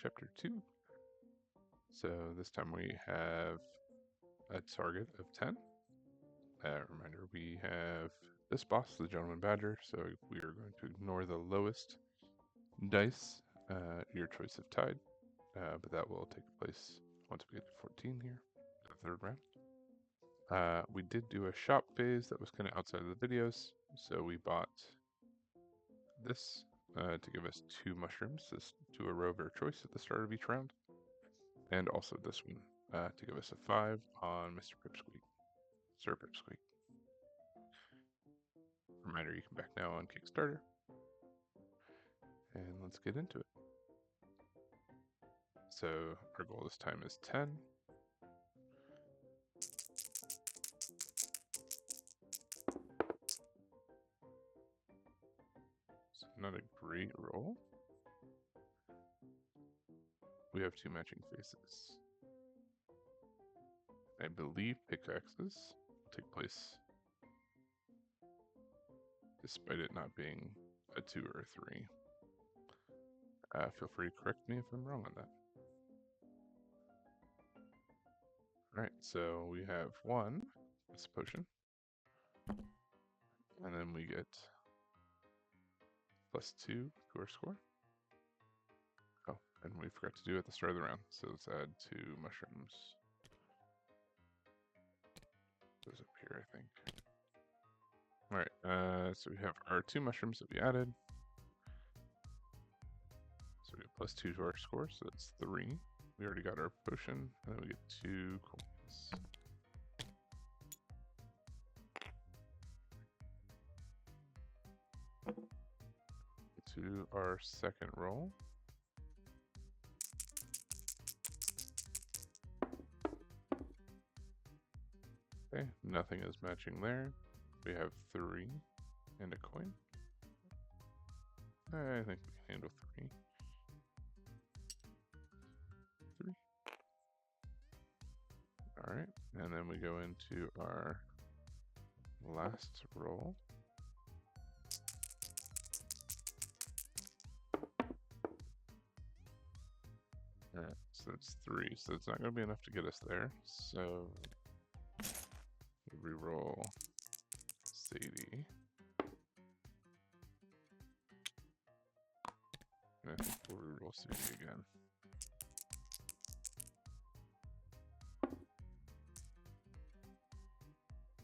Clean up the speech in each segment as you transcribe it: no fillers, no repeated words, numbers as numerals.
chapter 2. So this time we have a target of 10. Reminder, we have this boss, the Gentleman Badger, so we are going to ignore the lowest dice, your choice of tide, but that will take place once we get to 14 here, the third round. We did do a shop phase that was kind of outside of the videos, so we bought this to give us 2 mushrooms, this to a row of our choice at the start of each round, and also this one to give us a 5 on Mr. Pipsqueak, Sir Pipsqueak. Reminder, you can back now on Kickstarter, and let's get into it. So our goal this time is 10. So not a great roll. We have 2 matching faces. I believe pickaxes take place despite it not being a 2 or a 3. Feel free to correct me if I'm wrong on that. Alright, so we have 1, this potion, and then we get +2 to our score. Oh, and we forgot to do it at the start of the round, so let's add 2 mushrooms. Those up here, I think. Alright, so we have our 2 mushrooms that we added. So we get +2 to our score, so that's 3. We already got our potion, and then we get 2 coins. To our second roll. Okay, nothing is matching there. We have 3 and a coin. I think we can handle 3. 3. Alright, and then we go into our last roll. Alright, so that's 3, so it's not going to be enough to get us there. So we re-roll Sadie. And I think we'll re-roll Sadie again.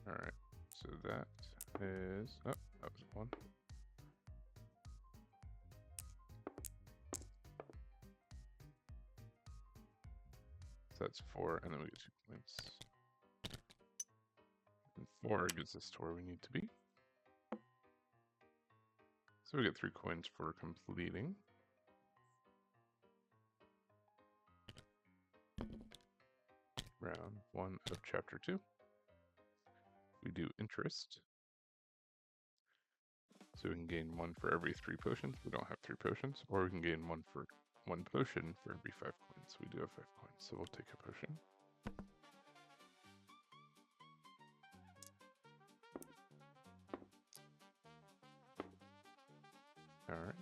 Alright, so that is, oh, that was 1. So that's 4, and then we get 2 points. And 4 gets us to where we need to be. So we get 3 coins for completing. Round 1 of chapter 2. We do interest. So we can gain 1 for every 3 potions. We don't have 3 potions. Or we can gain 1 for 1 potion for every 5 coins. We do have 5 coins, so we'll take a potion. Alright.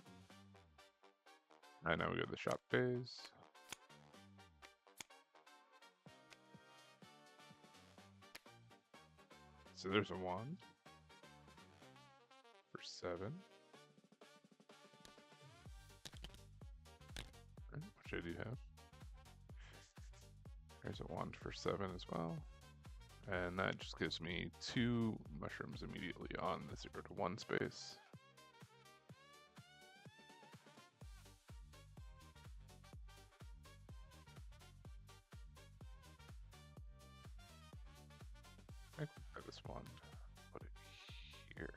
And now we go to the shop phase. So there's a wand for 7. Which I do have. There's a wand for 7 as well. And that just gives me 2 mushrooms immediately on the 0 to 1 space. I can grab this wand, put it here.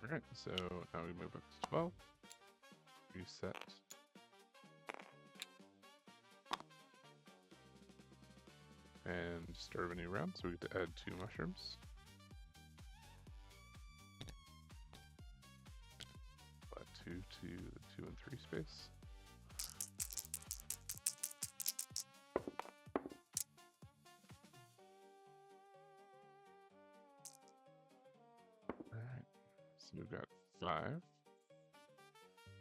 Alright, so now we move up to 12. Reset. And start a new round, so we get to add 2 mushrooms. Add 2 to the 2 and 3 space. Alright, so we've got 5.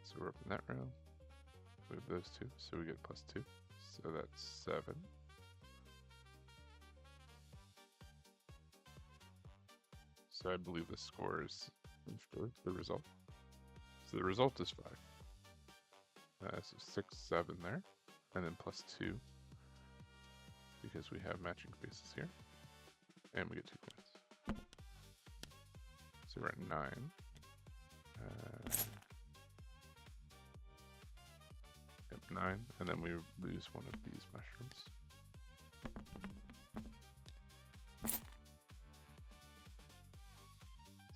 So we're up in that row. Move those 2, so we get +2. So that's 7. So I believe the score is the result. So the result is 5. So 6, 7 there, and then +2 because we have matching spaces here, and we get 2 points. So we're at 9. Yep, 9, and then we lose one of these mushrooms.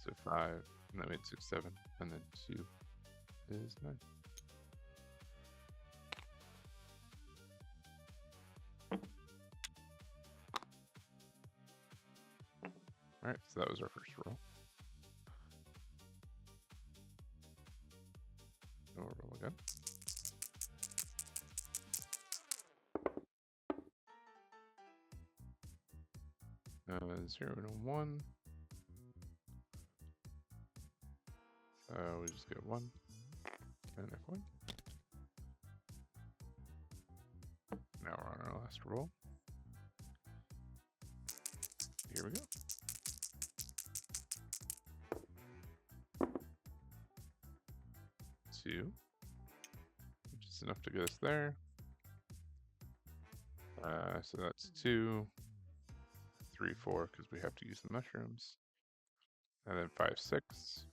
So 5, and that made 6, 7, and then 2 is 9. Alright, so that was our first roll. And we'll roll again. Uh, 0 and 1. We just get 1 and F1. Now we're on our last roll. Here we go. 2, which is enough to get us there. So that's 2, 3, 4, because we have to use the mushrooms. And then 5, 6.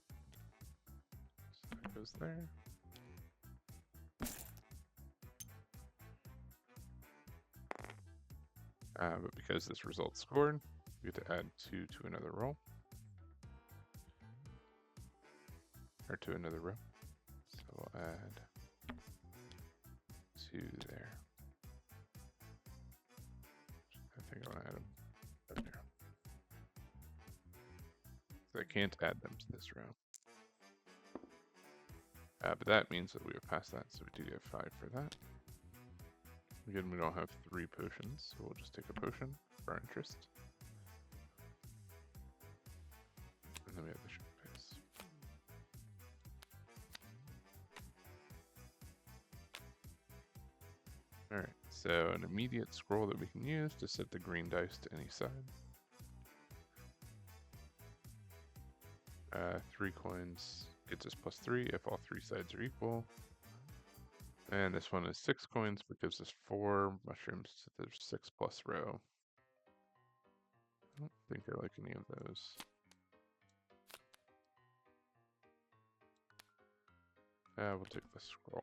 So that goes there. But because this result scored, we get to add 2 to another roll. Or to another row. So we'll add 2 there. I think I'll add them up there. So I can't add them to this row. But that means that we are past that, so we do get 5 for that. Again, we don't have 3 potions, so we'll just take a potion for our interest. And then we have the short pace. Alright, so an immediate scroll that we can use to set the green dice to any side. 3 coins gets us +3 if all 3 sides are equal. And this one is 6 coins, but gives us 4 mushrooms to the 6+ row. I don't think I like any of those. We'll take the scroll.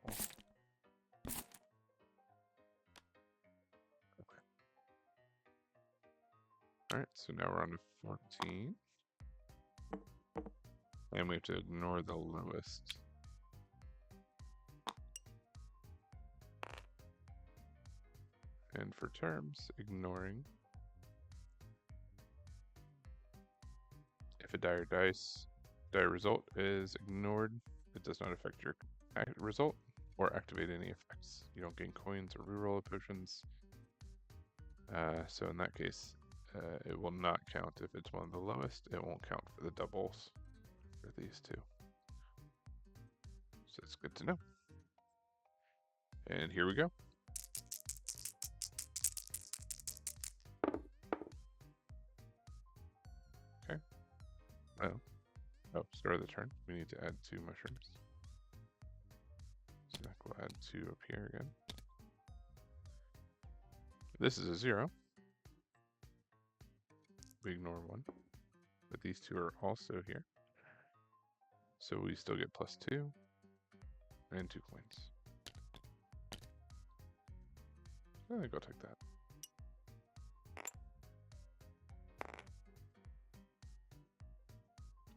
Okay. Alright, so now we're on to 14. And we have to ignore the lowest. And for terms, ignoring. If a dire result is ignored, it does not affect your result or activate any effects. You don't gain coins or reroll potions. So in that case, it will not count if it's one of the lowest. It won't count for the doubles for these 2. So it's good to know. And here we go. Okay. Oh, start of the turn. We need to add 2 mushrooms. So we'll add 2 up here again. This is a 0. We ignore 1. But these 2 are also here. So we still get +2 and 2 coins. I think I'll take that.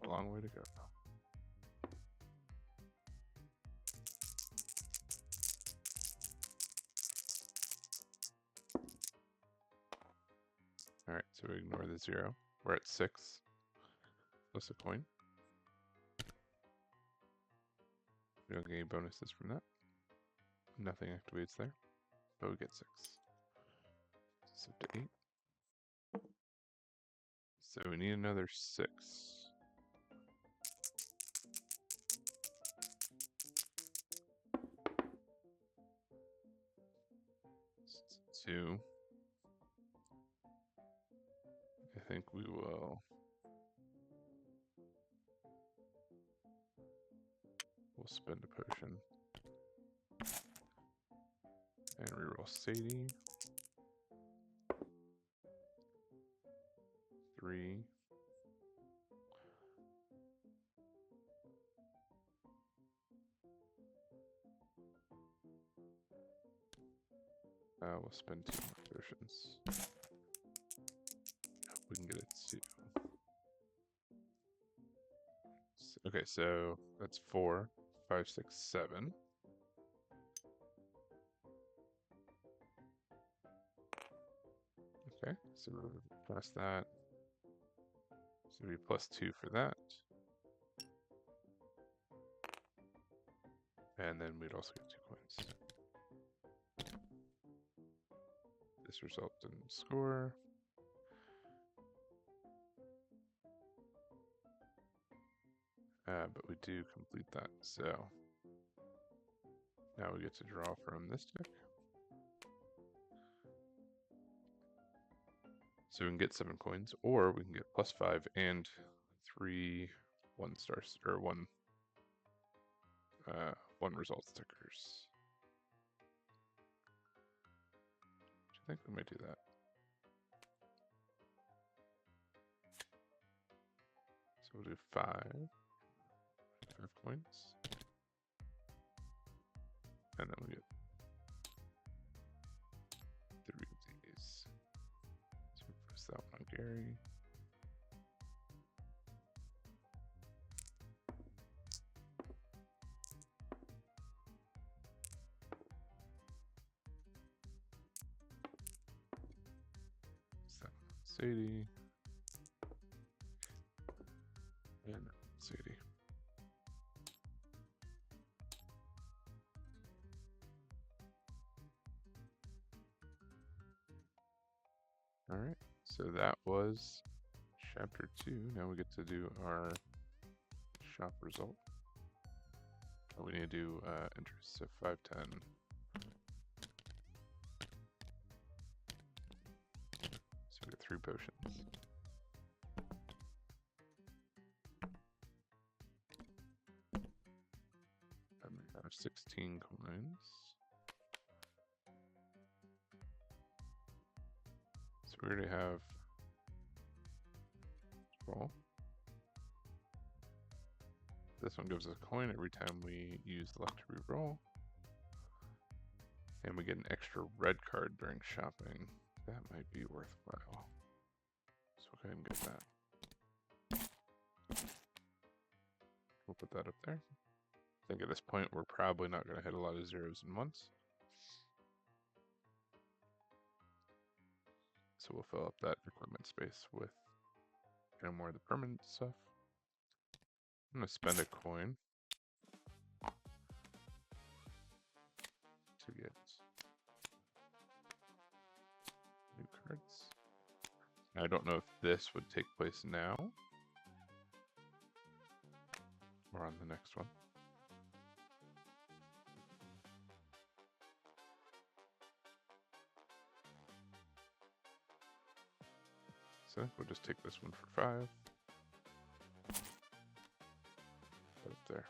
A long way to go. Alright, so we ignore the 0. We're at 6. Plus a coin. We don't get any bonuses from that. Nothing activates there. But we get 6. So up to 8. So we need another 6. 2. I think we will. We'll spend a potion. And reroll Sadie. 3. We'll spend 2 more potions. We can get it 2. Okay, so that's 4, 5, 6, 7. Okay, so we'll pass that. So we plus 2 for that. And then we'd also get 2 coins. This result didn't score. But we do complete that. So now we get to draw from this deck. So we can get 7 coins, or we can get plus 5 and 3 1-stars, or one result stickers. I think we might do that. So we'll do 5 coins. And then we get 3 of these. So we press that one on Gary. Sadie. And Sadie. Alright, so that was chapter 2. Now we get to do our shop result. We need to do interest, so 510. So we get 3 potions. And we have 16 coins. So we already have roll. This one gives us a coin every time we use luck to reroll. And we get an extra red card during shopping. That might be worthwhile. So we'll go ahead and get that. We'll put that up there. I think at this point we're probably not going to hit a lot of 0s and 1s. So we'll fill up that equipment space with more of the permanent stuff. I'm going to spend a coin to get new cards. I don't know if this would take place now or on the next one. So we'll just take this one for 5. Put it there.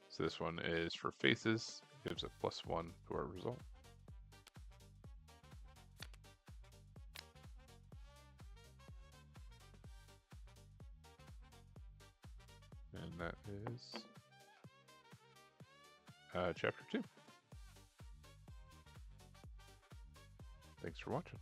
So this one is for faces, gives a +1 to our result. And that is chapter 2. Thanks for watching.